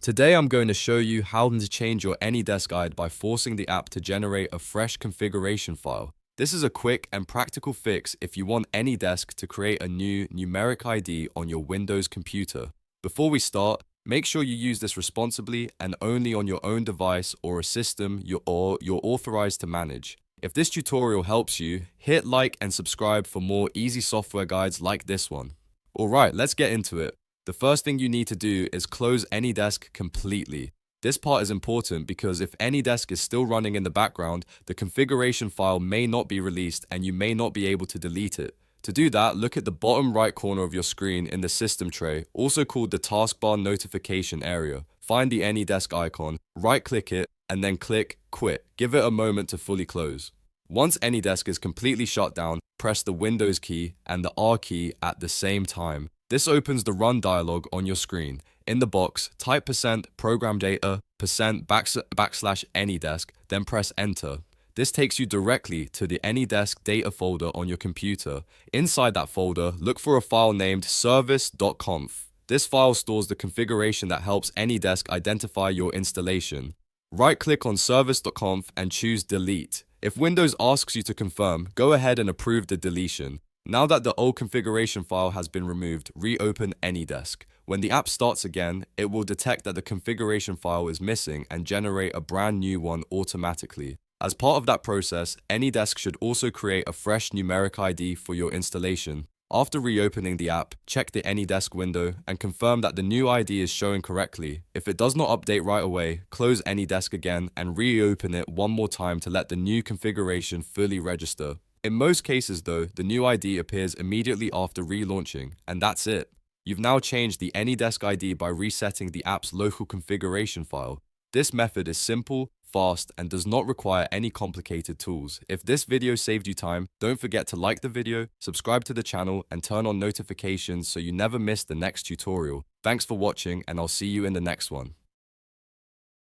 Today I'm going to show you how to change your AnyDesk ID by forcing the app to generate a fresh configuration file. This is a quick and practical fix if you want AnyDesk to create a new numeric ID on your Windows computer. Before we start, make sure you use this responsibly and only on your own device or a system you're authorized to manage. If this tutorial helps you, hit like and subscribe for more easy software guides like this one. Alright, let's get into it. The first thing you need to do is close AnyDesk completely. This part is important because if AnyDesk is still running in the background, the configuration file may not be released and you may not be able to delete it. To do that, look at the bottom right corner of your screen in the system tray, also called the taskbar notification area. Find the AnyDesk icon, right-click it, and then click Quit. Give it a moment to fully close. Once AnyDesk is completely shut down, press the Windows key and the R key at the same time. This opens the Run Dialog on your screen. In the box, type %ProgramData %AnyDesk, then press Enter. This takes you directly to the AnyDesk data folder on your computer. Inside that folder, look for a file named service.conf. This file stores the configuration that helps AnyDesk identify your installation. Right-click on service.conf and choose Delete. If Windows asks you to confirm, go ahead and approve the deletion. Now that the old configuration file has been removed, reopen AnyDesk. When the app starts again, it will detect that the configuration file is missing and generate a brand new one automatically. As part of that process, AnyDesk should also create a fresh numeric ID for your installation. After reopening the app, check the AnyDesk window and confirm that the new ID is showing correctly. If it does not update right away, close AnyDesk again and reopen it one more time to let the new configuration fully register. In most cases though, the new ID appears immediately after relaunching, and that's it. You've now changed the AnyDesk ID by resetting the app's local configuration file. This method is simple, fast, and does not require any complicated tools. If this video saved you time, don't forget to like the video, subscribe to the channel, and turn on notifications so you never miss the next tutorial. Thanks for watching, and I'll see you in the next one.